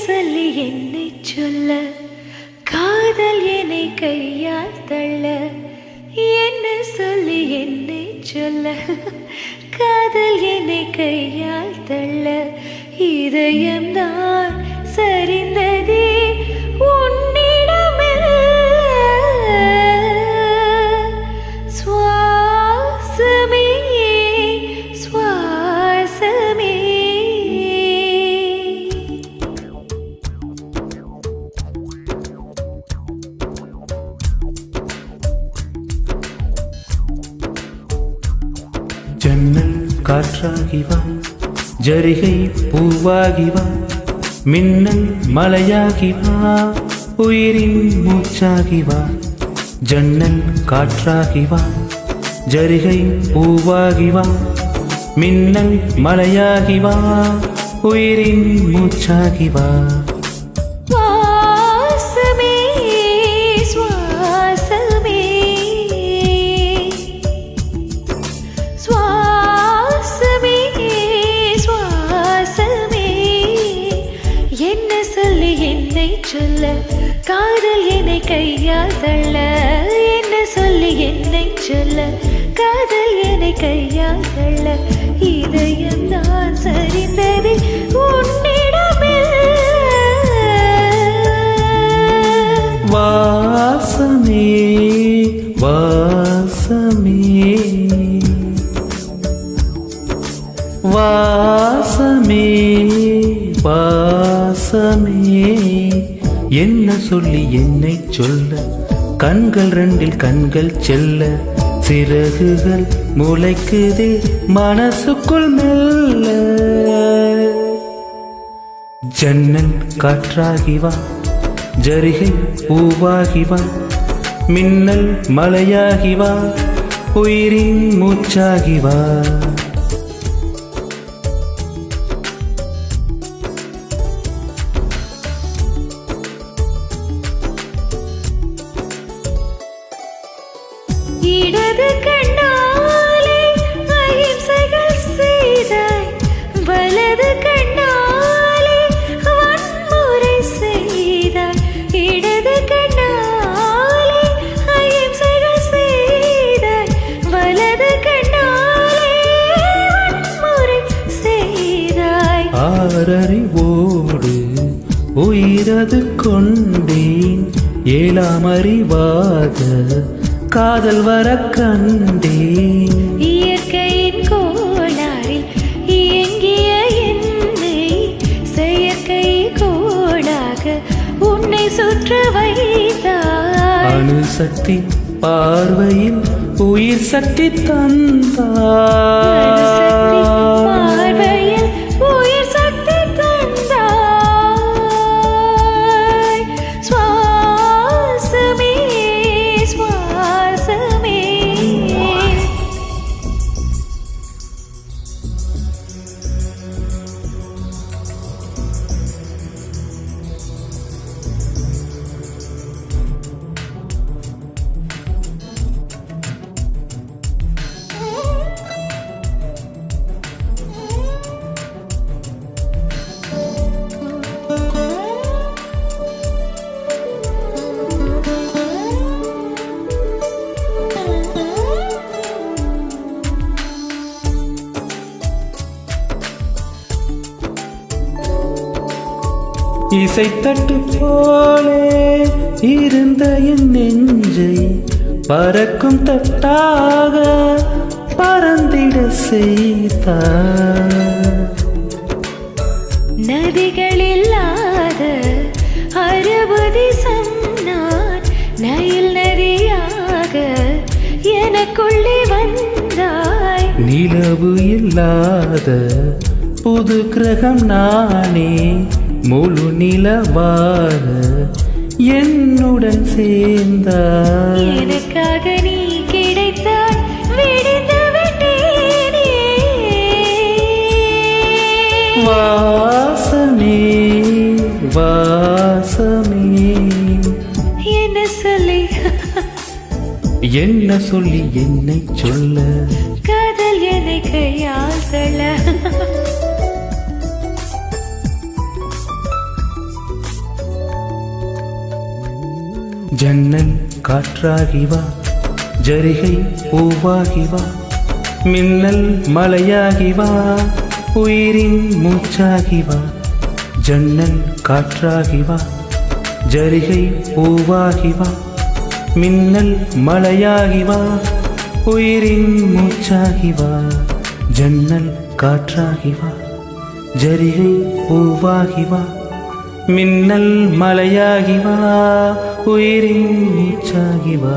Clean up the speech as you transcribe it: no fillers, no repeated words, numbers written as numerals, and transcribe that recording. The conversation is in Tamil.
சொல்லி என்னை சொல்ல காதல் என்னை கையால் தள்ள என்ன சொல்லி என்னை சொல்ல காதல் என்னை கையால் தள்ள இதயம்தான் சரிந்ததே உன்னிடமெல்ல சுவாசமே சுவாசமே ஜன்னல் காற்றாகி வா ஜரிகை பூவாகி வா மின்னல் மலையாகி வா உயிரின் மூச்சாகி வா ஜன்னல் காற்றாகி வா ஜரிகை பூவாகி வா மின்னல் மலையாகி வா உயிரின் மூச்சாகி வா சொல்ல காதல் என்னை கையால் தள்ள என்ன சொல்லி என்னை சொல்ல காதல் என்னை கையால் தள்ள இதயம் தான் சரிந்தது உன்னிடமெல்ல வாசமே வாசமே வாசமே வாசமே என்ன சொல்லி என்னை சொல்ல கண்கள் ரெண்டில் கண்கள் செல்ல சிறகுகள் முளைக்குதே மனசுக்குள் மெல்ல ஜன்னல் காற்றாகி வா ஜரிகை பூவாகி வா மின்னல் மலையாகி வா உயிரின் மூச்சாகி வா இடது கண்ணாலே அகிம்சைகள் செய்தாய் வலது கண்ணாலே வன்முறை செய்தாய் இடது கண்ணாலே அகிம்சைகள் செய்தாய் வலது கண்ணாலே வன்முறை செய்தாய் ஆறறிவோடு உயிரது கொண்டேன் ஏழாம் அறிவாக காதல் வர கண்டேன் இயற்கையின் கோளாறில் இயங்கிய என்னை செயற்கை கோளாக உன்னை சுற்ற வைத்தாய் அணுசக்தி பார்வையில் உயிர் சக்தி தந்தாய் பார்வையில் உயிர் சக்தி தந்தாய் சுவாசமே சுவாசமே இசைத்தட்டு போலே இருந்த என் நெஞ்சை பறக்கும் தட்டாக பறந்திட செய்தார் நதிகள் இல்லாத அரபதி சொன்னான் நயில் நதியாக எனக்குள்ளே வந்தாய் நிலவு இல்லாத புது கிரகம் நானே முழு நிலவாக என்னுடன் சேர்ந்தாய் எனக்காக நீ கிடைத்தாய் விடிந்து விட்டேனே வாசமே வாசமே என்ன சொல்லி என்னை சொல்ல காதல் என்னை கையால் தள்ள ஜன்னல் காற்றாகி வா, ஜரிகை பூவாகி வா, மின்னல் மலையாகி வா, உயிரின் மூச்சாகி வா. ஜன்னல் காற்றாகி வா, ஜரிகை பூவாகி வா, மின்னல் மலையாகி வா, உயிரின் மூச்சாகி வா. ஜன்னல் காற்றாகி வா, ஜரிகை பூவாகி வா, மின்னல் மலையாகி வா, உயிரின் மூச்சாகி வா.